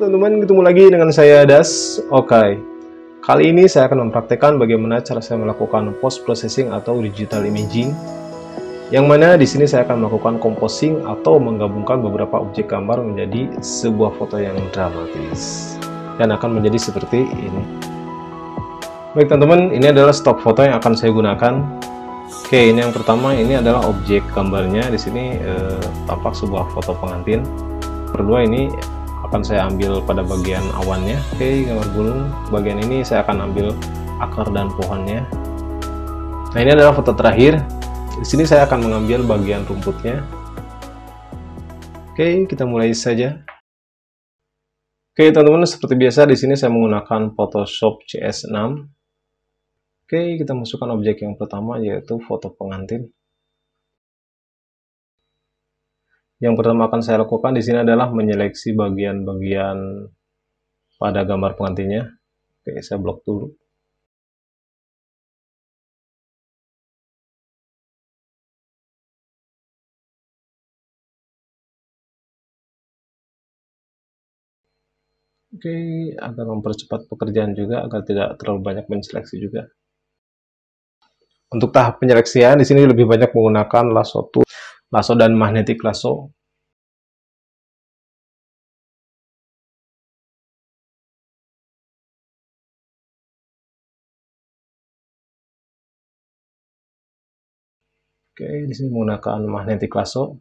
teman-teman, ketemu lagi dengan saya Das. Oke, kali ini saya akan mempraktekkan bagaimana cara saya melakukan post processing atau digital imaging. Yang mana di sini saya akan melakukan composing atau menggabungkan beberapa objek gambar menjadi sebuah foto yang dramatis dan akan menjadi seperti ini. Baik teman-teman, ini adalah stok foto yang akan saya gunakan. Oke, ini yang pertama, ini adalah objek gambarnya. Di sini tampak sebuah foto pengantin. Kedua, ini akan saya ambil pada bagian awannya. Oke, gambar gunung. Bagian ini saya akan ambil akar dan pohonnya. Nah, ini adalah foto terakhir. Di sini saya akan mengambil bagian rumputnya. Oke, kita mulai saja. Oke, teman-teman, seperti biasa di sini saya menggunakan Photoshop CS6. Oke, kita masukkan objek yang pertama, yaitu foto pengantin. Yang pertama akan saya lakukan di sini adalah menyeleksi bagian-bagian pada gambar pengantinnya. Oke, saya blok dulu. Oke, agar mempercepat pekerjaan juga, agar tidak terlalu banyak menseleksi juga. Untuk tahap penyeleksian di sini lebih banyak menggunakan lasso tool, lasso dan magnetic lasso. Oke, di sini menggunakan magnetic lasso.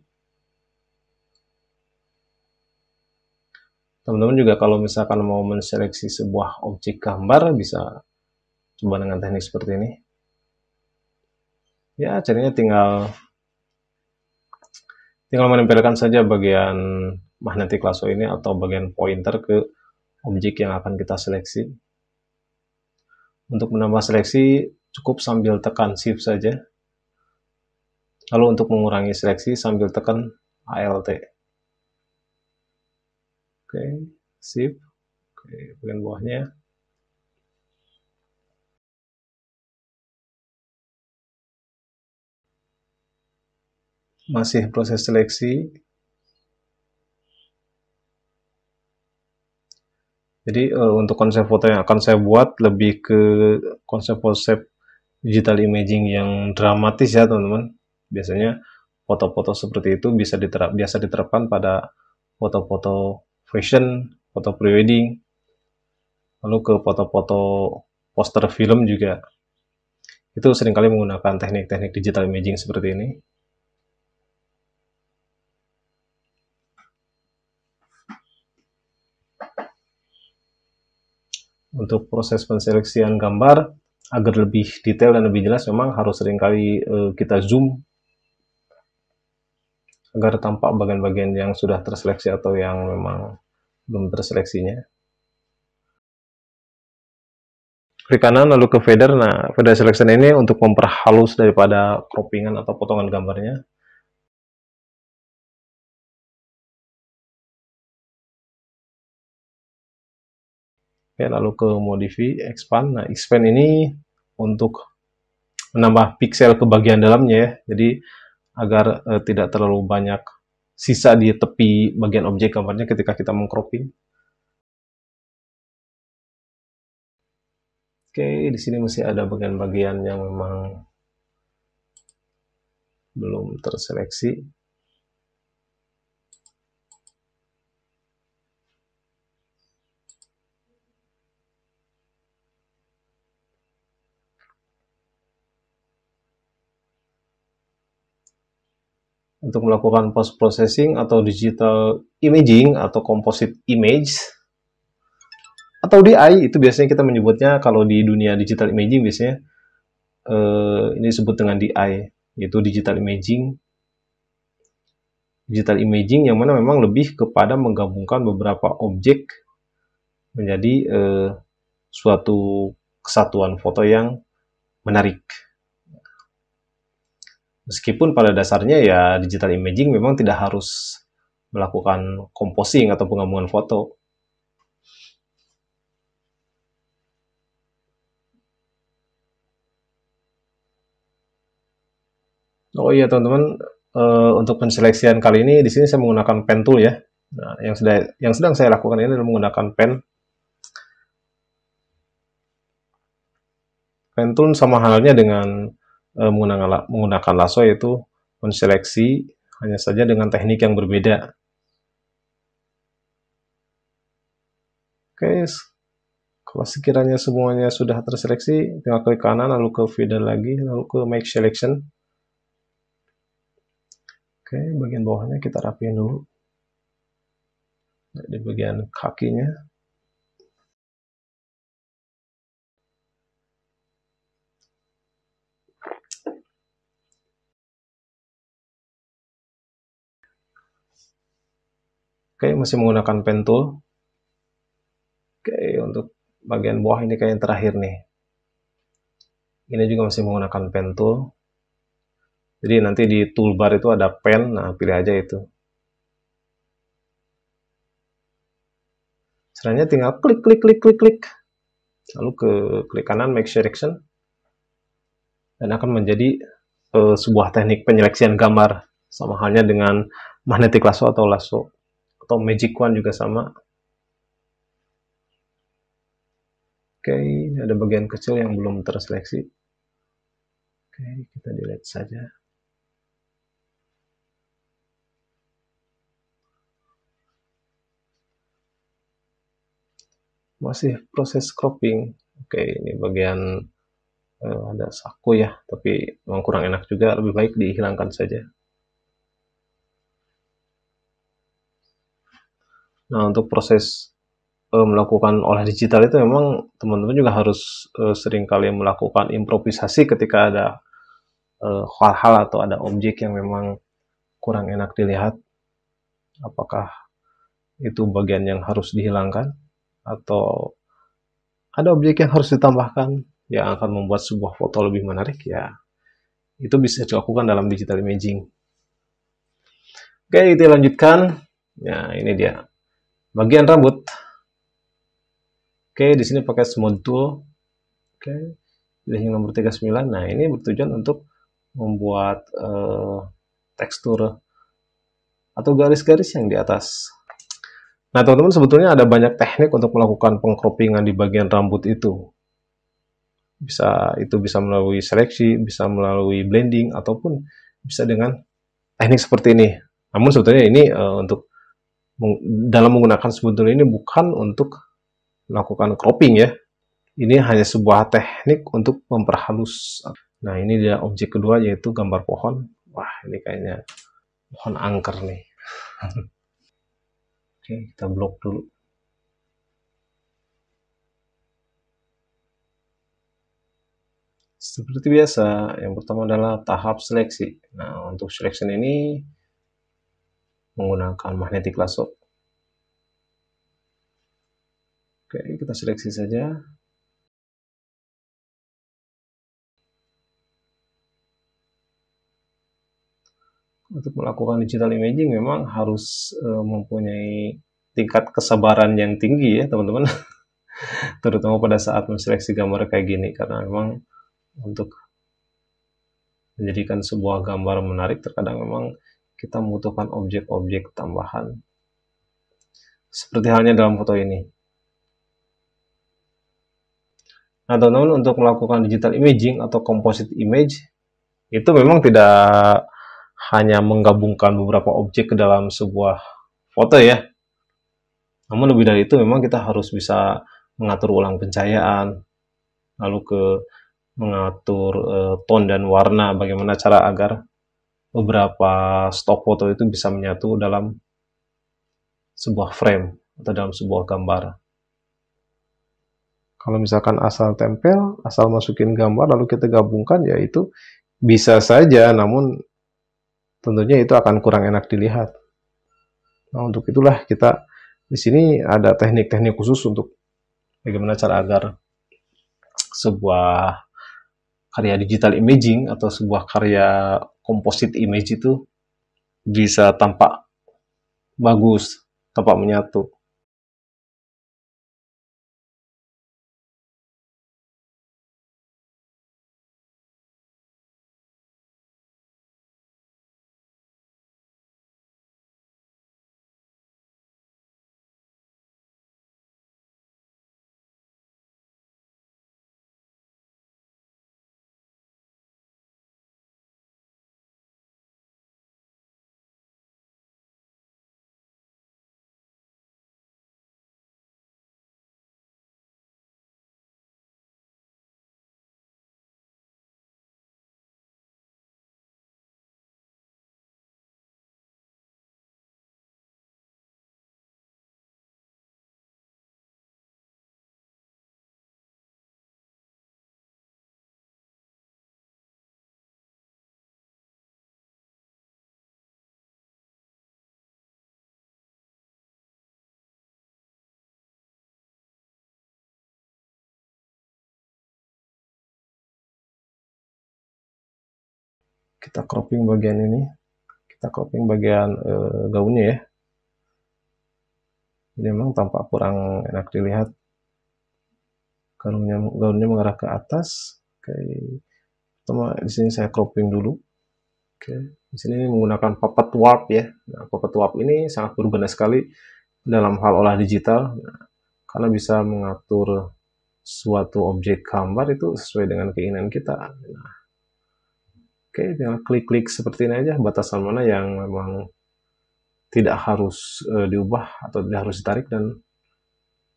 Teman-teman juga kalau misalkan mau menseleksi sebuah objek gambar bisa coba dengan teknik seperti ini. Ya, caranya tinggal menempelkan saja bagian magnetic lasso ini atau bagian pointer ke objek yang akan kita seleksi. Untuk menambah seleksi cukup sambil tekan shift saja. Lalu untuk mengurangi seleksi sambil tekan Alt. Oke, shift. Oke, bagian bawahnya. Masih proses seleksi. Jadi untuk konsep foto yang akan saya buat lebih ke konsep-konsep digital imaging yang dramatis ya teman-teman. Biasanya foto-foto seperti itu biasa diterapkan pada foto-foto fashion, foto prewedding, lalu ke foto-foto poster film juga. Itu seringkali menggunakan teknik-teknik digital imaging seperti ini. Untuk proses penseleksian gambar agar lebih detail dan lebih jelas memang harus seringkali kita zoom agar tampak bagian-bagian yang sudah terseleksi atau yang memang belum terseleksinya. Klik kanan lalu ke feather. Nah, feather selection ini untuk memperhalus daripada croppingan atau potongan gambarnya. Oke, lalu ke modify, expand. Nah, expand ini untuk menambah piksel ke bagian dalamnya ya. Jadi agar tidak terlalu banyak sisa di tepi bagian objek gambarnya ketika kita mengcropping. Oke, di sini masih ada bagian-bagian yang memang belum terseleksi. Untuk melakukan post processing atau digital imaging atau composite image atau DI, itu biasanya kita menyebutnya kalau di dunia digital imaging biasanya ini disebut dengan DI, yaitu digital imaging. Digital imaging yang mana memang lebih kepada menggabungkan beberapa objek menjadi suatu kesatuan foto yang menarik. Meskipun pada dasarnya ya digital imaging memang tidak harus melakukan composing atau penggabungan foto. Oh iya teman-teman, untuk penseleksian kali ini di sini saya menggunakan pen tool ya. Nah, yang sedang saya lakukan ini adalah menggunakan pen. Pen tool sama halnya dengan menggunakan lasso, yaitu menseleksi, hanya saja dengan teknik yang berbeda. Oke, kalau sekiranya semuanya sudah terseleksi, tinggal klik kanan, lalu ke feeder lagi, lalu ke make selection. Oke, bagian bawahnya kita rapiin dulu. Di bagian kakinya. Oke, masih menggunakan pen tool. Oke, untuk bagian bawah ini kayak yang terakhir nih. Ini juga masih menggunakan pen tool. Jadi nanti di toolbar itu ada pen, nah pilih aja itu. Caranya tinggal klik, klik, klik, klik, klik. Lalu ke klik kanan, make selection. Dan akan menjadi sebuah teknik penyeleksian gambar. Sama halnya dengan magnetic lasso atau lasso. Atau magic wand juga sama. Oke, ini ada bagian kecil yang belum terseleksi. Oke, kita delete saja. Masih proses cropping. Oke, ini bagian ada saku ya, tapi memang kurang enak juga, lebih baik dihilangkan saja. Nah, untuk proses melakukan olah digital itu memang teman-teman juga harus sering kali melakukan improvisasi ketika ada hal-hal atau ada objek yang memang kurang enak dilihat. Apakah itu bagian yang harus dihilangkan atau ada objek yang harus ditambahkan yang akan membuat sebuah foto lebih menarik, ya itu bisa dilakukan dalam digital imaging. Oke, kita lanjutkan. Ya, ini dia bagian rambut. Oke, di sini pakai smooth tool. Oke, pilih yang nomor 39. Nah, ini bertujuan untuk membuat tekstur atau garis-garis yang di atas. Nah, teman-teman, sebetulnya ada banyak teknik untuk melakukan pengkroppingan di bagian rambut itu. Itu bisa melalui seleksi, bisa melalui blending, ataupun bisa dengan teknik seperti ini. Namun sebetulnya ini untuk dalam menggunakan smooth tool ini bukan untuk melakukan cropping ya. Ini hanya sebuah teknik untuk memperhalus. Nah, ini dia objek kedua, yaitu gambar pohon. Wah, ini kayaknya pohon angker nih. Oke, kita blok dulu. Seperti biasa, yang pertama adalah tahap seleksi. Nah, untuk selection ini menggunakan magnetic lasso. Oke, kita seleksi saja. Untuk melakukan digital imaging memang harus mempunyai tingkat kesabaran yang tinggi ya, teman-teman. Terutama pada saat menseleksi gambar kayak gini, karena memang untuk menjadikan sebuah gambar menarik, terkadang memang kita membutuhkan objek-objek tambahan. Seperti halnya dalam foto ini. Nah, teman-teman, untuk melakukan digital imaging atau composite image, itu memang tidak hanya menggabungkan beberapa objek ke dalam sebuah foto ya. Namun lebih dari itu, memang kita harus bisa mengatur ulang pencahayaan, lalu mengatur tone dan warna, bagaimana cara agar beberapa stock foto itu bisa menyatu dalam sebuah frame atau dalam sebuah gambar. Kalau misalkan asal tempel, asal masukin gambar lalu kita gabungkan, ya itu bisa saja, namun tentunya itu akan kurang enak dilihat. Nah, untuk itulah kita di sini ada teknik-teknik khusus untuk bagaimana cara agar sebuah karya digital imaging atau sebuah karya composite image itu bisa tampak bagus, tampak menyatu. Kita cropping bagian ini, kita cropping bagian gaunnya ya. Jadi memang tampak kurang enak dilihat. Gaunnya mengarah ke atas. Oke, pertama di sini saya cropping dulu. Oke, di sini menggunakan puppet warp ya. Nah, puppet warp ini sangat berguna sekali dalam hal olah digital, karena bisa mengatur suatu objek gambar itu sesuai dengan keinginan kita. Nah, oke, tinggal klik-klik seperti ini aja, batasan mana yang memang tidak harus diubah atau tidak harus ditarik, dan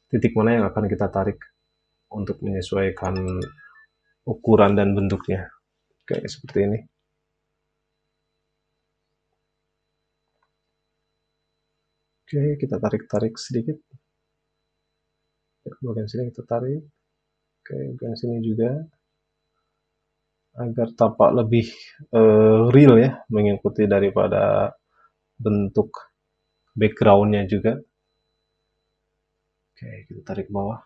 titik mana yang akan kita tarik untuk menyesuaikan ukuran dan bentuknya. Oke, seperti ini. Oke, kita tarik-tarik sedikit. Bagian sini kita tarik. Oke, bagian sini juga. Agar tampak lebih real ya, mengikuti daripada bentuk backgroundnya juga. Oke, kita tarik bawah.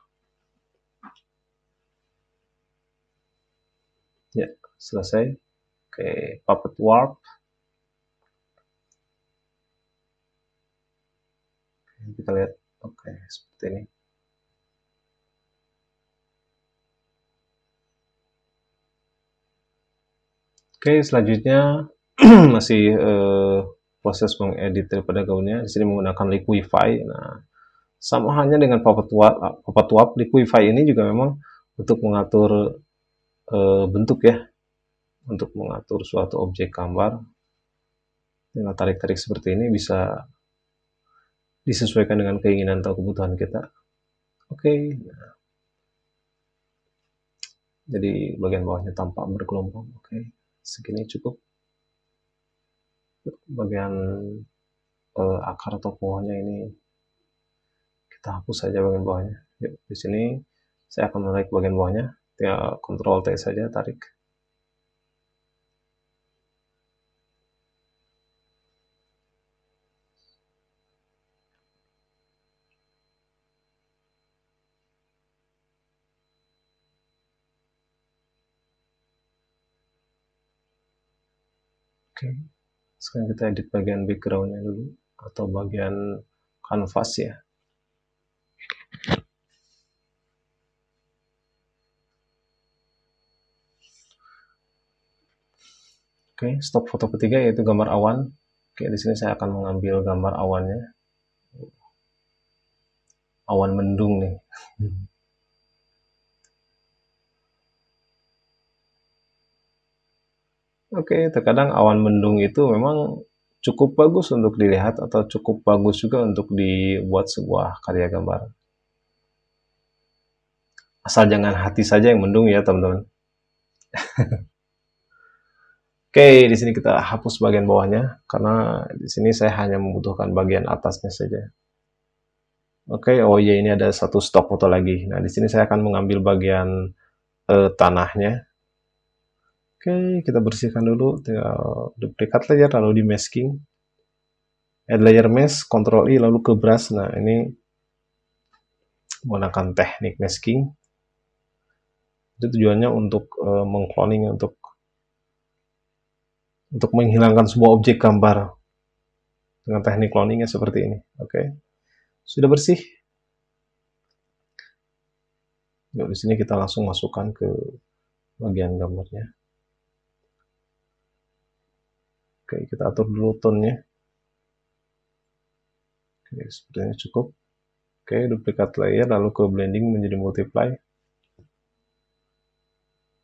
Ya, selesai. Oke, puppet warp. Kita lihat. Oke, seperti ini. Oke, selanjutnya masih proses mengedit daripada gaunnya. Di sini menggunakan Liquify. Nah, sama halnya dengan Puppet Warp, Liquify ini juga memang untuk mengatur bentuk ya, untuk mengatur suatu objek gambar. Dengan tarik-tarik seperti ini bisa disesuaikan dengan keinginan atau kebutuhan kita. Oke, jadi bagian bawahnya tampak bergelombang. Oke, segini cukup. Bagian akar atau pohonnya ini kita hapus saja bagian bawahnya. Yuk, di sini saya akan menarik bagian bawahnya. Tinggal Ctrl T saja, tarik. Oke, sekarang kita edit bagian backgroundnya dulu, atau bagian canvas ya. Oke, stop foto ketiga yaitu gambar awan. Oke, di sini saya akan mengambil gambar awannya. Awan mendung nih. Oke, terkadang awan mendung itu memang cukup bagus untuk dilihat atau cukup bagus juga untuk dibuat sebuah karya gambar. Asal jangan hati saja yang mendung ya, teman-teman. Oke, di sini kita hapus bagian bawahnya karena di sini saya hanya membutuhkan bagian atasnya saja. Oke, oh iya, ini ada satu stok foto lagi. Nah, di sini saya akan mengambil bagian tanahnya. Oke, kita bersihkan dulu, tinggal duplicate layer lalu di masking. Add layer mask, Ctrl I lalu ke brush. Nah, ini menggunakan teknik masking. Itu tujuannya untuk mengcloning, untuk menghilangkan sebuah objek gambar dengan teknik cloningnya seperti ini. Oke, sudah bersih. Yuk, di sini kita langsung masukkan ke bagian gambarnya. Oke, kita atur dulu tone-nya. Oke, sepertinya cukup. Oke, duplicate layer lalu ke blending menjadi multiply.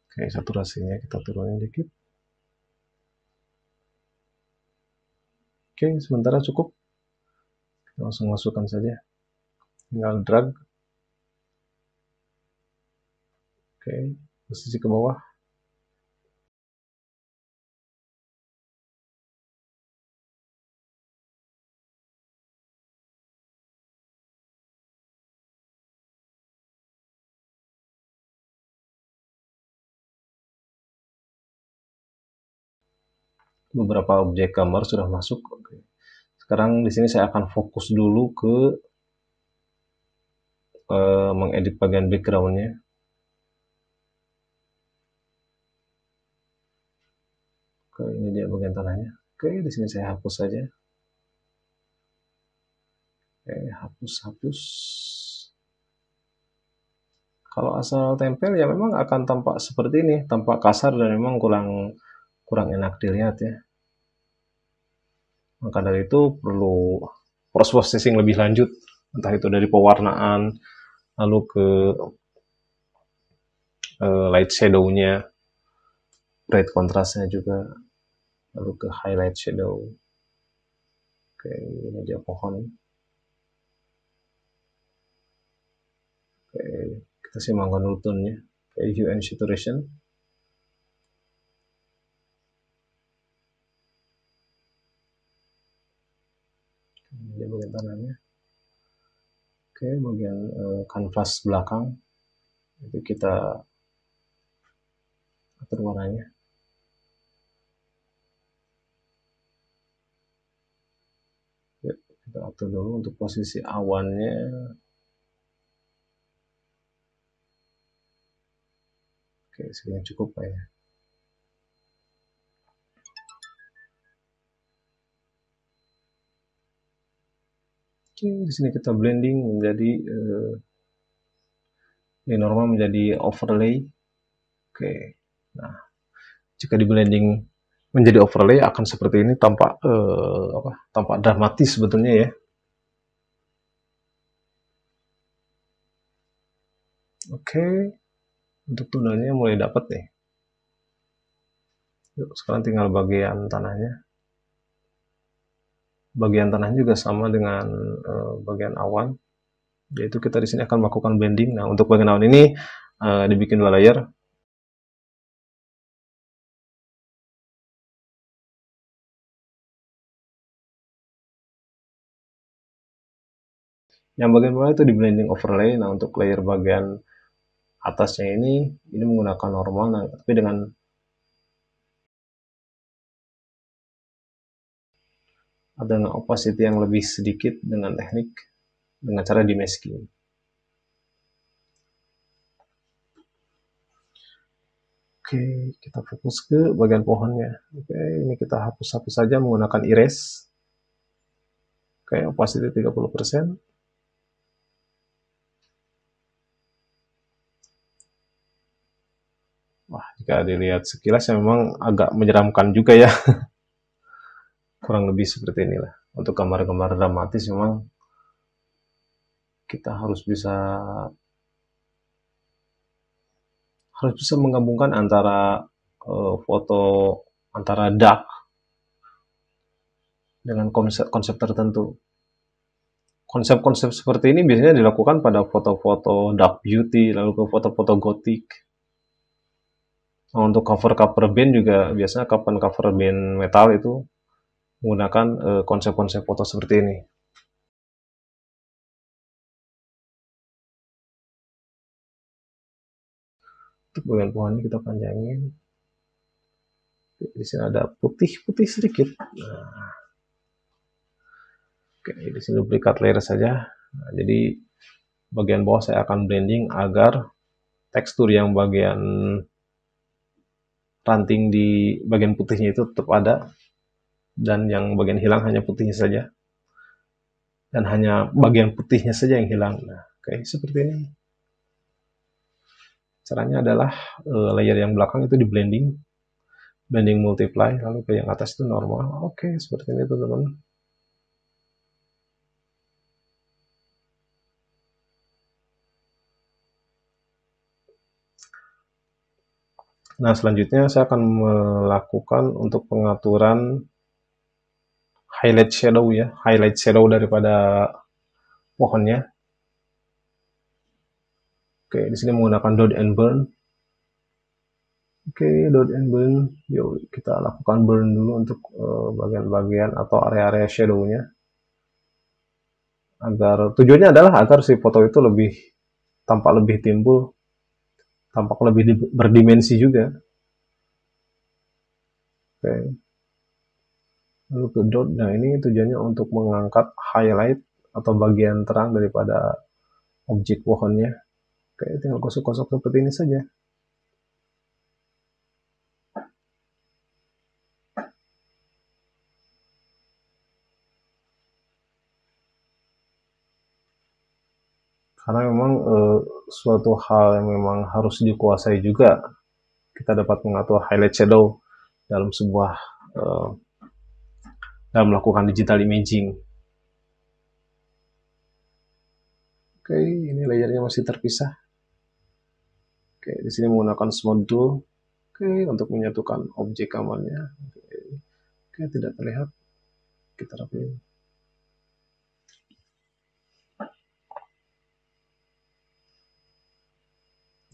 Oke, saturasinya kita turunin dikit. Oke, sementara cukup. Langsung masukkan saja. Tinggal drag. Oke, posisi ke bawah. Beberapa objek gambar sudah masuk. Oke. Sekarang di sini saya akan fokus dulu ke mengedit bagian backgroundnya. Oke, ini dia bagian tanahnya. Oke, di sini saya hapus saja. Oke, hapus. Kalau asal tempel ya memang akan tampak seperti ini, tampak kasar dan memang kurang enak dilihat ya. Maka dari itu perlu proses processing lebih lanjut, entah itu dari pewarnaan, lalu ke light shadow-nya, bright kontrasnya juga, lalu ke highlight shadow. Oke, ini dia pohon. Oke, kita simakkan dulu tone-nya. Oke, hue and saturation. Ini bagian tanahnya. Oke, bagian kanvas belakang itu kita atur warnanya. Yuk, kita atur dulu untuk posisi awannya. Oke, segini cukup Pak ya. Oke, di sini kita blending menjadi ini normal menjadi overlay. Oke, nah jika di blending menjadi overlay akan seperti ini, tampak dramatis sebetulnya ya. Oke, untuk tonalnya mulai dapat nih. Yuk, sekarang tinggal bagian tanahnya. Bagian tanahnya juga sama dengan bagian awan, yaitu kita di sini akan melakukan blending. Nah, untuk bagian awan ini dibikin 2 layer. Yang bagian bawah itu di blending overlay. Nah, untuk layer bagian atasnya ini menggunakan normal, nah, tapi dengan opacity yang lebih sedikit dengan teknik dengan cara demasking. Oke, kita fokus ke bagian pohonnya. Oke, ini kita hapus-hapus saja menggunakan erase. Oke, opacity 30%. Wah, jika dilihat sekilas ya memang agak menyeramkan juga ya. Kurang lebih seperti inilah. Untuk gambar-gambar dramatis memang kita harus bisa menggabungkan antara foto antara dark dengan konsep tertentu. Konsep-konsep seperti ini biasanya dilakukan pada foto-foto dark beauty, lalu ke foto-foto gothic. Nah, untuk cover-cover band juga biasanya cover band metal itu menggunakan konsep-konsep foto seperti ini. Untuk bagian pohonnya kita panjangin. Di sini ada putih-putih sedikit. Nah, oke, di sini duplikat layer saja. Nah, jadi bagian bawah saya akan blending agar tekstur yang bagian ranting di bagian putihnya itu tetap ada, dan yang bagian hilang hanya putihnya saja, dan hanya bagian putihnya saja yang hilang. Nah, oke, seperti ini. Caranya adalah layer yang belakang itu di blending multiply, lalu ke yang atas itu normal. Oke, seperti ini teman-teman. Nah, selanjutnya saya akan melakukan untuk pengaturan highlight shadow daripada pohonnya. Oke, di sini menggunakan dot and burn. Oke, dot and burn. Yuk kita lakukan burn dulu untuk bagian-bagian atau area-area shadow-nya. Tujuannya adalah agar si foto itu tampak lebih timbul, tampak lebih berdimensi juga. Oke. Lalu ke dot. Nah, ini tujuannya untuk mengangkat highlight atau bagian terang daripada objek pohonnya. Oke, tinggal gosok-gosok seperti ini saja. Karena memang suatu hal yang memang harus dikuasai juga, kita dapat mengatur highlight shadow dalam sebuah dalam melakukan digital imaging. Oke, ini layarnya masih terpisah. Oke, di sini menggunakan smooth tool. Oke, untuk menyatukan objek gambarnya. Oke, tidak terlihat. Kita rapiin.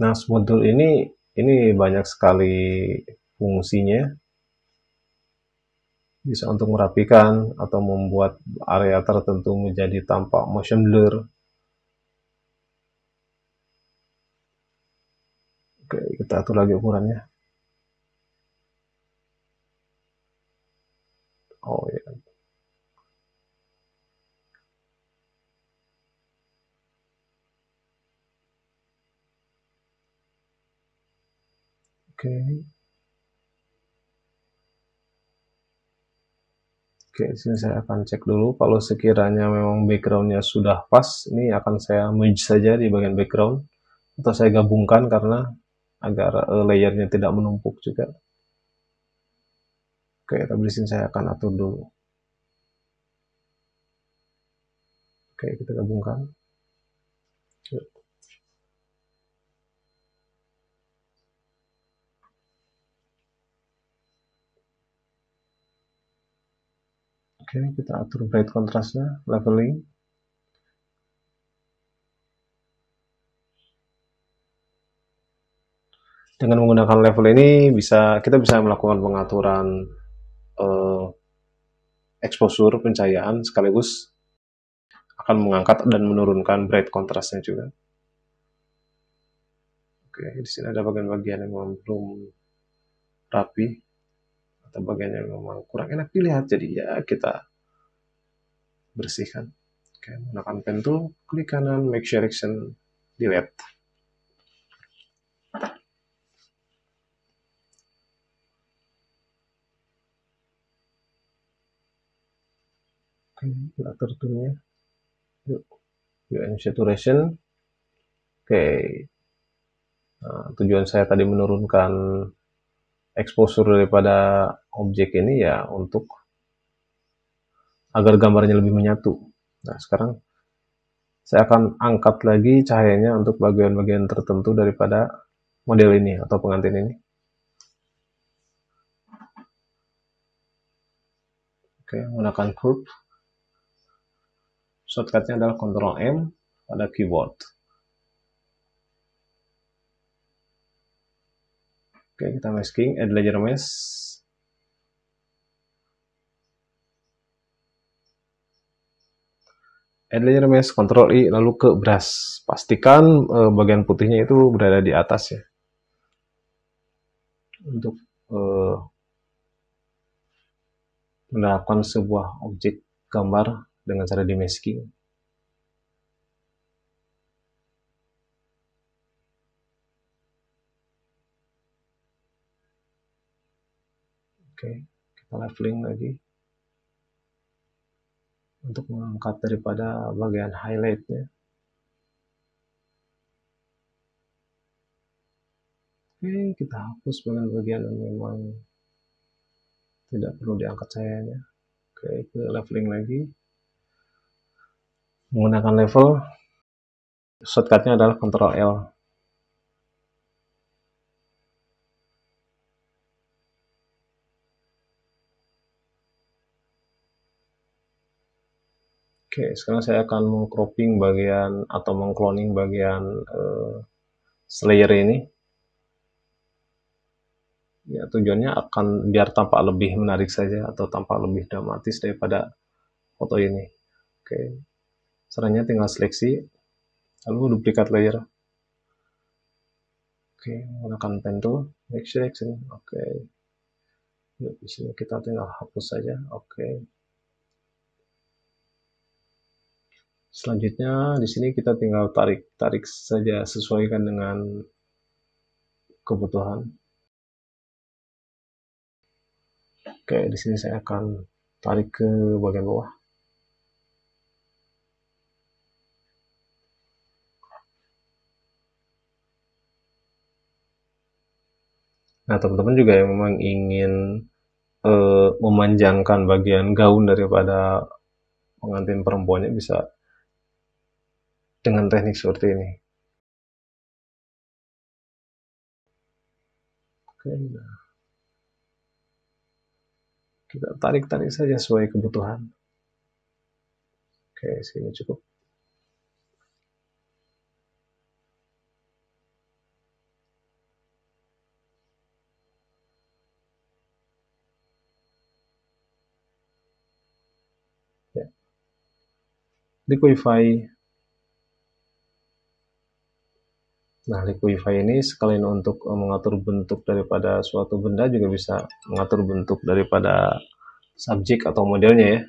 Nah, smooth tool ini banyak sekali fungsinya. Bisa untuk merapikan atau membuat area tertentu menjadi tampak motion blur. Oke, kita atur lagi ukurannya. Oh ya. Oke. Oke, di sini saya akan cek dulu. Kalau sekiranya memang backgroundnya sudah pas, ini akan saya merge saja di bagian background. Atau saya gabungkan karena agar layernya tidak menumpuk juga. Oke, tapi di sini saya akan atur dulu. Oke, kita gabungkan. Yuk. Oke, kita atur bright contrastnya, leveling. Dengan menggunakan level ini kita bisa melakukan pengaturan eh, exposure pencahayaan sekaligus akan mengangkat dan menurunkan bright contrastnya juga. Oke, di sini ada bagian-bagian yang belum rapi atau bagian yang memang kurang enak dilihat, jadi ya kita bersihkan. Oke, menggunakan pen tool, klik kanan, make selection, delete. Oke, kita atur toolnya. Yuk, saturation. Oke, nah, tujuan saya tadi menurunkan exposure daripada objek ini ya untuk agar gambarnya lebih menyatu. Nah, sekarang saya akan angkat lagi cahayanya untuk bagian-bagian tertentu daripada model ini atau pengantin ini. Oke, menggunakan curve. Shortcutnya adalah Ctrl M pada keyboard. Oke, kita masking, add layer mesh. Add layer mesh, Ctrl I, lalu ke brush. Pastikan bagian putihnya itu berada di atas ya. Untuk menerapkan sebuah objek gambar dengan cara di masking. Oke, kita leveling lagi untuk mengangkat daripada bagian highlightnya. Oke, kita hapus bagian-bagian yang memang tidak perlu diangkat cahayanya. Oke, ke leveling lagi. Menggunakan level, shortcutnya adalah Ctrl L. Oke, sekarang saya akan mengcropping bagian atau mengcloning bagian slayer ini. Ya, tujuannya akan biar tampak lebih menarik saja atau tampak lebih dramatis daripada foto ini. Oke, caranya tinggal seleksi, lalu duplikat layer. Oke, menggunakan pen tool, make selection. Oke, yuk di sini kita tinggal hapus saja. Oke. Selanjutnya di sini kita tinggal tarik saja, sesuaikan dengan kebutuhan. Oke, di sini saya akan tarik ke bagian bawah. Nah, teman-teman juga yang memang ingin memanjangkan bagian gaun daripada pengantin perempuannya bisa dengan teknik seperti ini. Oke, nah, kita tarik-tarik saja sesuai kebutuhan. Oke, sini cukup. Ya. Liquify. Nah, liquify ini sekalian untuk mengatur bentuk daripada suatu benda, juga bisa mengatur bentuk daripada subjek atau modelnya ya.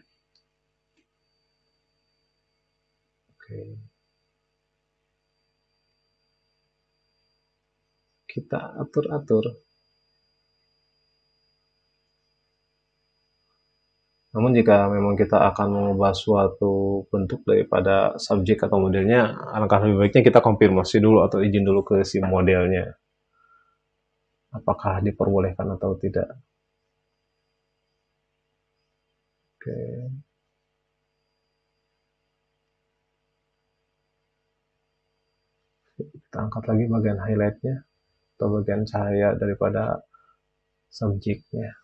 Oke. Kita atur-atur. Namun jika memang kita akan mengubah suatu bentuk daripada subjek atau modelnya, alangkah lebih baiknya kita konfirmasi dulu atau izin dulu ke si modelnya. Apakah diperbolehkan atau tidak. Oke. Kita angkat lagi bagian highlightnya atau bagian cahaya daripada subjeknya.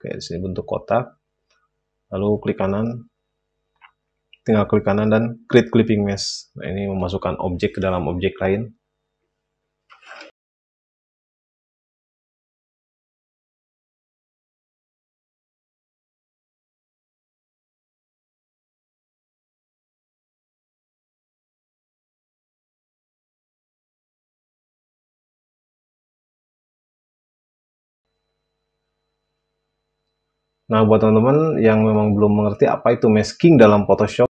Oke, di sini bentuk kotak. Lalu klik kanan, tinggal klik kanan dan create clipping mesh. Nah, ini memasukkan objek ke dalam objek lain. Nah, buat teman-teman yang memang belum mengerti apa itu masking dalam Photoshop,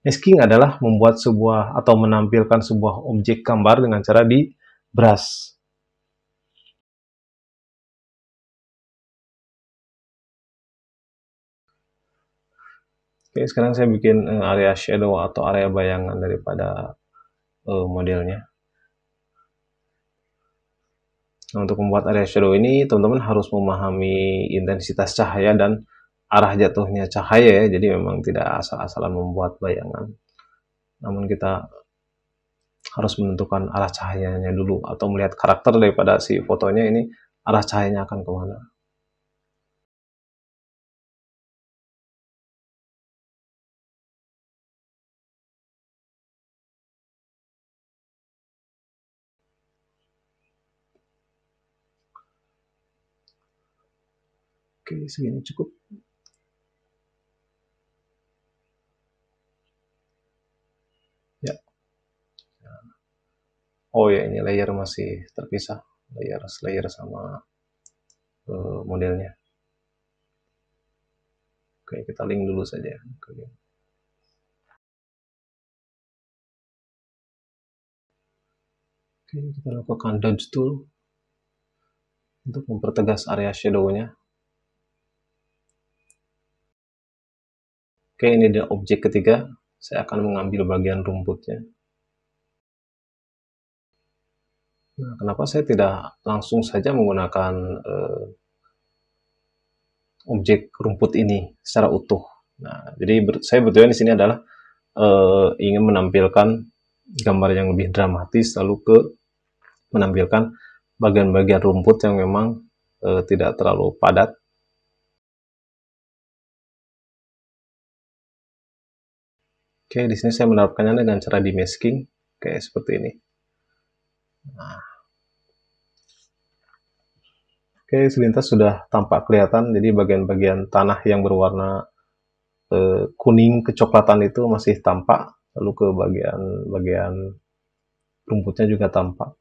masking adalah membuat sebuah atau menampilkan sebuah objek gambar dengan cara di brush. Oke, sekarang saya bikin area shadow atau area bayangan daripada modelnya. Nah, untuk membuat area shadow ini, teman-teman harus memahami intensitas cahaya dan arah jatuhnya cahaya ya. Jadi memang tidak asal-asalan membuat bayangan. Namun kita harus menentukan arah cahayanya dulu atau melihat karakter daripada si fotonya ini, arah cahayanya akan kemana. Oke, segini cukup. Ya. Oh ya, ini layer masih terpisah, layer sama modelnya. Oke, kita link dulu saja. Oke. Oke, kita lakukan dodge tool untuk mempertegas area shadow-nya. Oke, ini dia objek ketiga. Saya akan mengambil bagian rumputnya. Nah, kenapa saya tidak langsung saja menggunakan objek rumput ini secara utuh? Nah, jadi saya betulnya di sini adalah ingin menampilkan gambar yang lebih dramatis, lalu menampilkan bagian-bagian rumput yang memang tidak terlalu padat. Oke, di sini saya menerapkannya dengan cara demasking, kayak seperti ini. Nah, oke, selintas sudah tampak kelihatan, jadi bagian-bagian tanah yang berwarna kuning kecoklatan itu masih tampak, lalu ke bagian rumputnya juga tampak.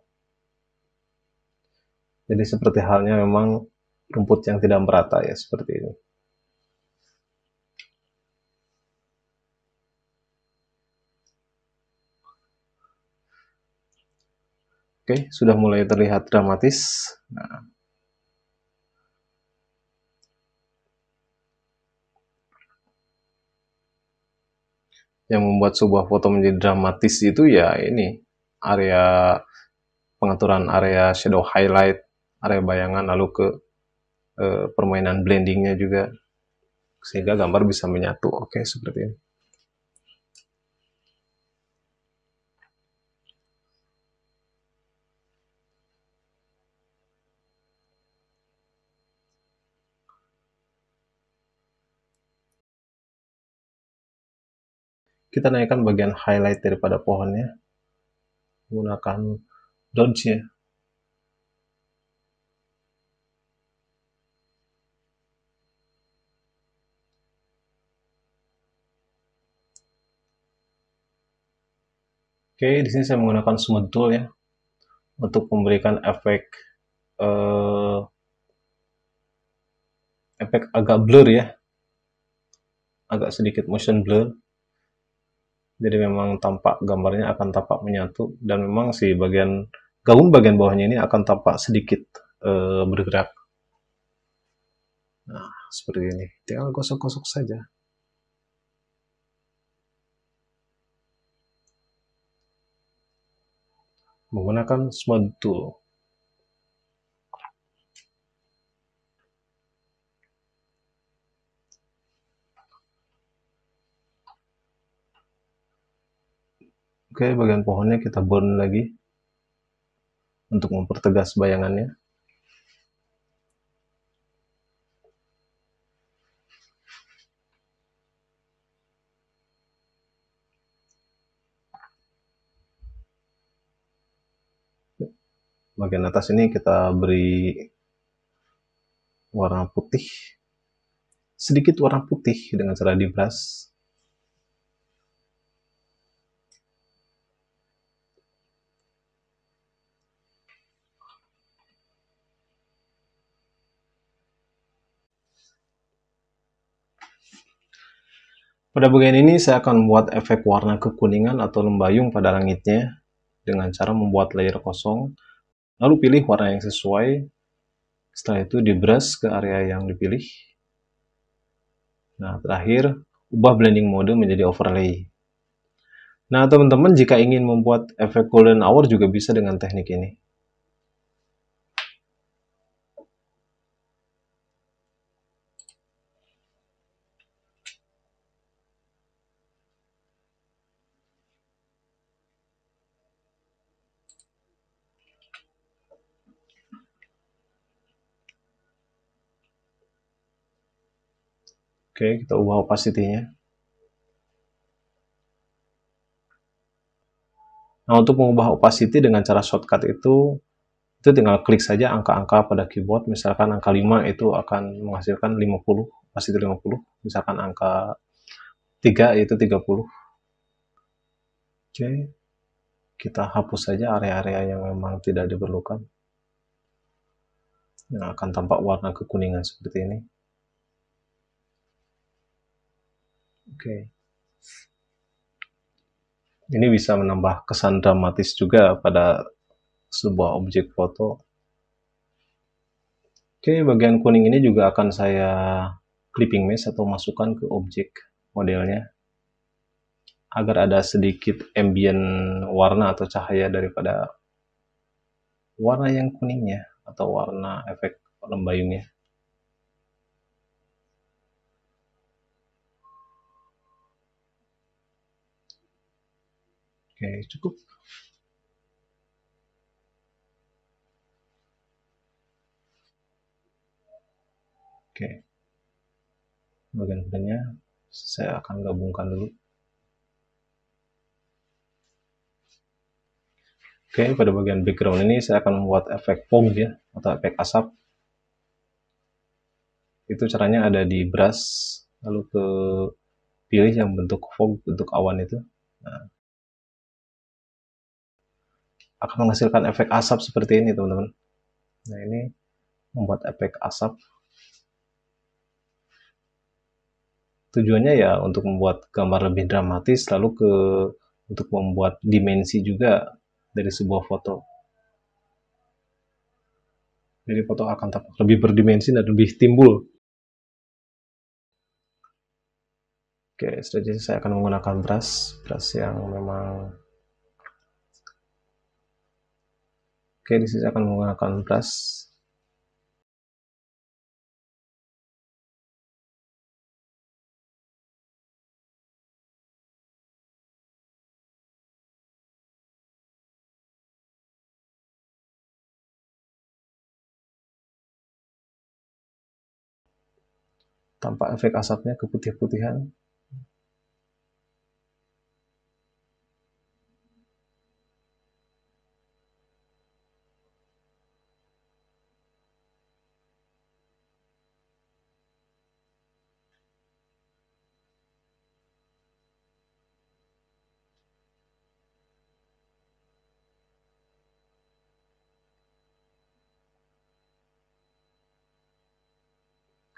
Jadi seperti halnya memang rumput yang tidak merata ya, seperti ini. Oke, sudah mulai terlihat dramatis. Nah, yang membuat sebuah foto menjadi dramatis itu ya ini, area pengaturan area shadow highlight, area bayangan, lalu ke permainan blendingnya juga, sehingga gambar bisa menyatu. Oke, seperti ini. Kita naikkan bagian highlight daripada pohonnya menggunakan dodge ya. Oke, di sini saya menggunakan smooth tool ya untuk memberikan efek agak blur ya, agak sedikit motion blur. Jadi memang tampak gambarnya akan tampak menyatu, dan memang si gaun bagian bawahnya ini akan tampak sedikit bergerak. Nah, seperti ini. Tinggal gosok-gosok saja. Menggunakan smooth tool. Oke, bagian pohonnya kita burn lagi untuk mempertegas bayangannya. Bagian atas ini kita beri warna putih, sedikit warna putih dengan cara di brush. Pada bagian ini saya akan membuat efek warna kekuningan atau lembayung pada langitnya dengan cara membuat layer kosong, lalu pilih warna yang sesuai. Setelah itu di brush ke area yang dipilih. Nah, terakhir ubah blending mode menjadi overlay. Nah, teman-teman jika ingin membuat efek golden hour juga bisa dengan teknik ini. Oke, kita ubah opacity-nya. Nah, untuk mengubah opacity dengan cara shortcut itu tinggal klik saja angka-angka pada keyboard. Misalkan angka 5 itu akan menghasilkan 50, opacity 50. Misalkan angka 3 itu 30. Oke, kita hapus saja area-area yang memang tidak diperlukan. Yang akan tampak warna kekuningan seperti ini. Oke. Ini bisa menambah kesan dramatis juga pada sebuah objek foto. Oke, bagian kuning ini juga akan saya clipping mesh atau masukkan ke objek modelnya agar ada sedikit ambient warna atau cahaya daripada warna yang kuningnya atau warna efek lembayungnya. Oke, cukup. Oke, bagian kuningnya saya akan gabungkan dulu. Oke, pada bagian background ini saya akan membuat efek fog ya, atau efek asap. Itu caranya ada di brush, lalu ke pilih yang bentuk fog, bentuk awan itu. Nah, akan menghasilkan efek asap seperti ini, teman-teman. Nah, ini membuat efek asap. Tujuannya ya untuk membuat gambar lebih dramatis, lalu untuk membuat dimensi juga dari sebuah foto. Jadi foto akan tampak lebih berdimensi dan lebih timbul. Oke, selanjutnya saya akan menggunakan brush yang memang. Oke, di sini saya akan menggunakan brush. Tampak efek asapnya keputih-putihan.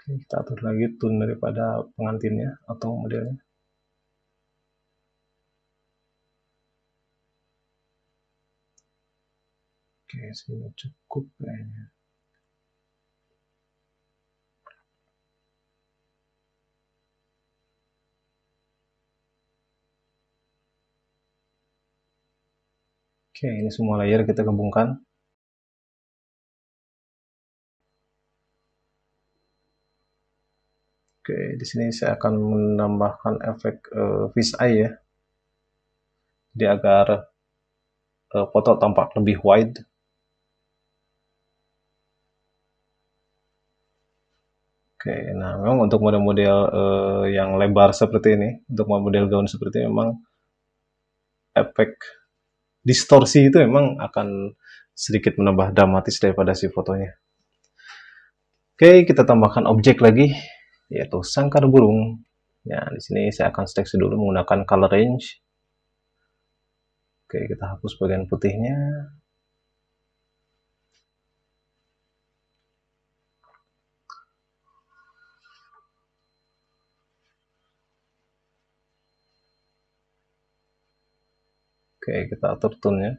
Oke, kita atur lagi tone daripada pengantinnya atau modelnya. Oke, sudah cukup kayaknya. Oke, ini semua layer kita gabungkan. Oke, di sini saya akan menambahkan efek fish eye ya. Jadi agar foto tampak lebih wide. Oke, nah memang untuk model-model yang lebar seperti ini, untuk model gaun seperti ini memang efek distorsi itu memang akan sedikit menambah dramatis daripada si fotonya. Oke, kita tambahkan objek lagi, yaitu sangkar burung. Ya, di sini saya akan seleksi dulu menggunakan color range. Oke, kita hapus bagian putihnya. Oke, kita atur tone-nya.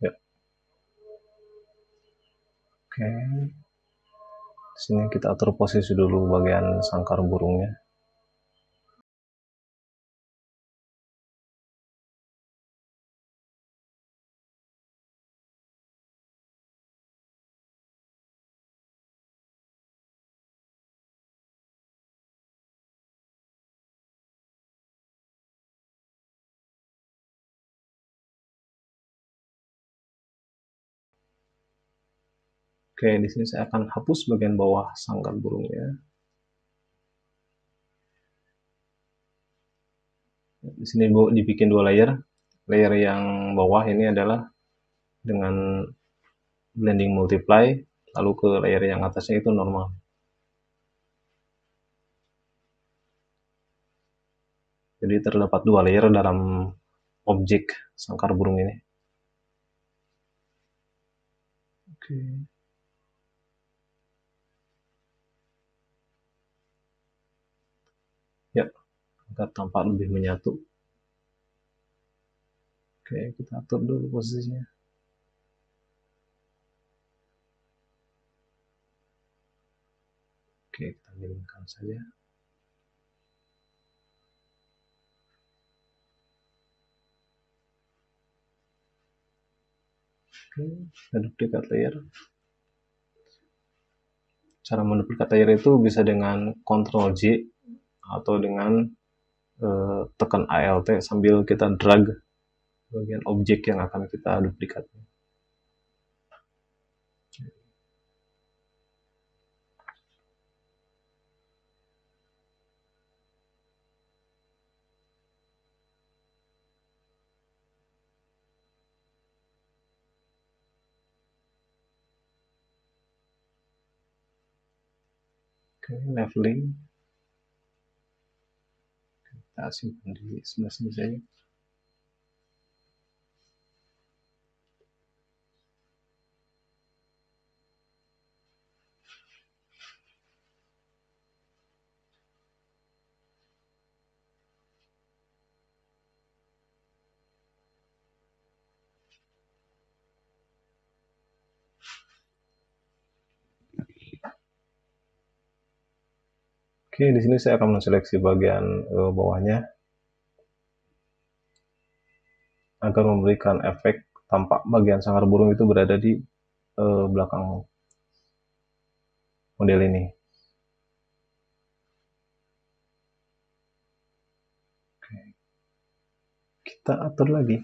Ya. Oke. Di sini kita atur posisi dulu bagian sangkar burungnya. Oke, di sini saya akan hapus bagian bawah sangkar burungnya. Di sini dibikin dua layer. Layer yang bawah ini adalah dengan blending multiply, lalu ke layer yang atasnya itu normal. Jadi terdapat dua layer dalam objek sangkar burung ini. Oke. Ya, agar tampak lebih menyatu. Oke, kita atur dulu posisinya. Oke, kita miringkan saja. Oke, kita duplicate layer. Cara menduplikat layer itu bisa dengan Ctrl J atau dengan tekan Alt sambil kita drag bagian objek yang akan kita duplikat. Oke, leveling. Kita simpan di sebelah sini saja. Oke, di sini saya akan menseleksi bagian bawahnya agar memberikan efek tampak bagian sangkar burung itu berada di belakang model ini. Oke. Kita atur lagi.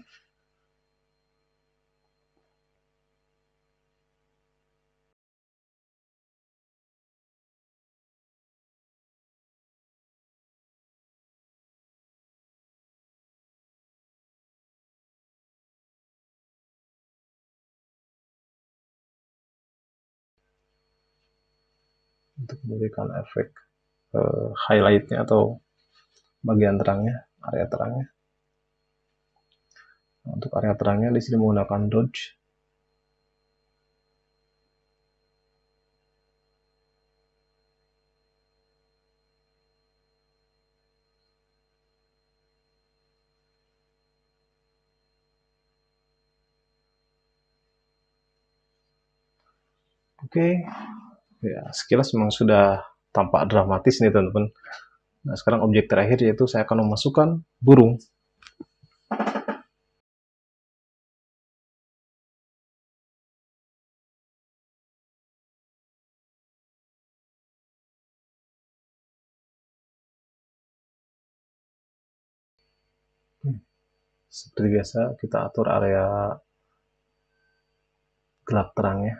Untuk memberikan efek highlightnya atau bagian terangnya, area terangnya. Nah, untuk area terangnya di sini menggunakan dodge. Oke, ya sekilas memang sudah tampak dramatis nih teman-teman. Nah sekarang objek terakhir yaitu saya akan memasukkan burung. Seperti biasa kita atur area gelap terangnya.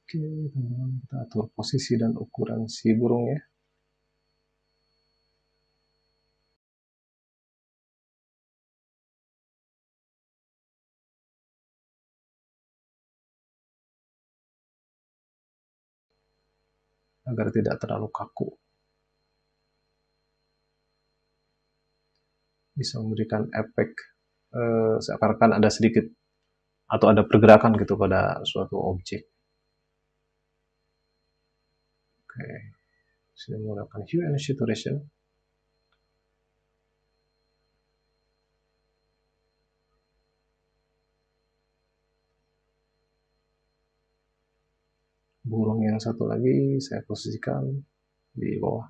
Oke teman-teman, kita atur posisi dan ukuran si burungnya. Agar tidak terlalu kaku. Bisa memberikan efek seakan-akan ada sedikit atau ada pergerakan gitu pada suatu objek. Oke, saya menggunakan hue and saturation. Burung yang satu lagi saya posisikan di bawah.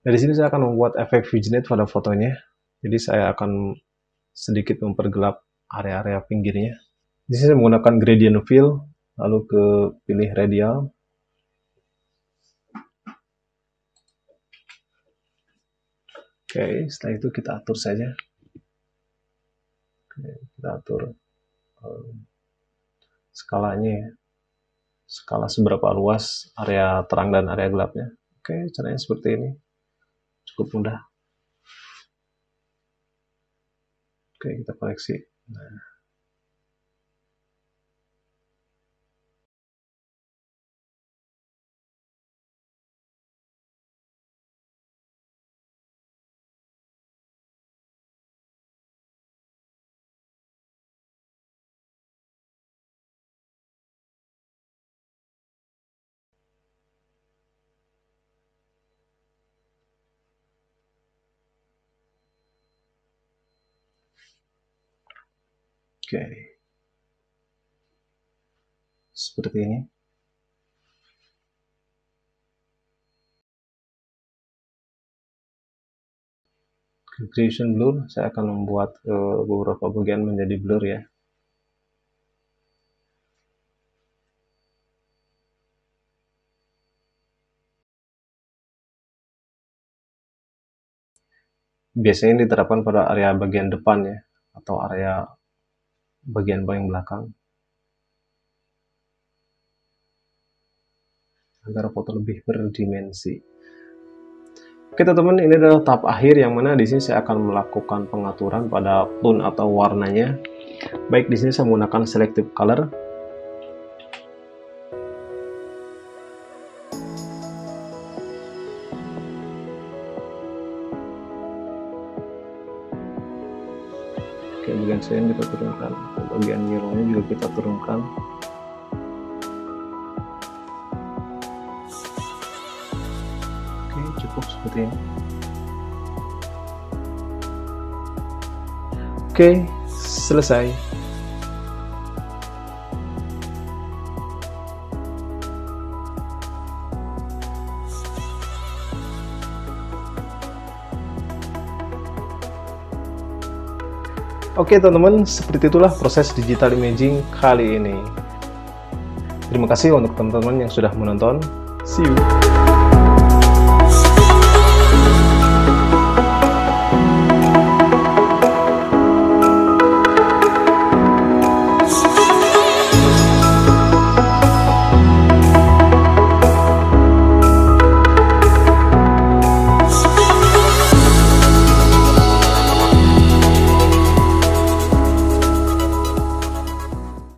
Dari sini saya akan membuat efek vignette pada fotonya. Jadi saya akan sedikit mempergelap area-area pinggirnya. Di sini saya menggunakan gradient fill, lalu ke pilih radial. Oke, setelah itu kita atur saja. Oke, kita atur skalanya ya. Skala seberapa luas area terang dan area gelapnya. Oke, caranya seperti ini. Cukup mudah. Oke, kita koleksi. Nah, Oke, seperti ini. Gradation blur, saya akan membuat beberapa bagian menjadi blur ya. Biasanya diterapkan pada area bagian depan ya, atau area bagian paling belakang, agar foto lebih berdimensi. Oke teman-teman, ini adalah tahap akhir yang mana di sini saya akan melakukan pengaturan pada tone atau warnanya. Baik, di sini saya menggunakan selective color. Oke, bagian cyan kita turunkan, bagian yellow-nya juga kita turunkan. Oke, cukup seperti ini. Oke, selesai. Oke teman-teman, seperti itulah proses digital imaging kali ini. Terima kasih untuk teman-teman yang sudah menonton. See you!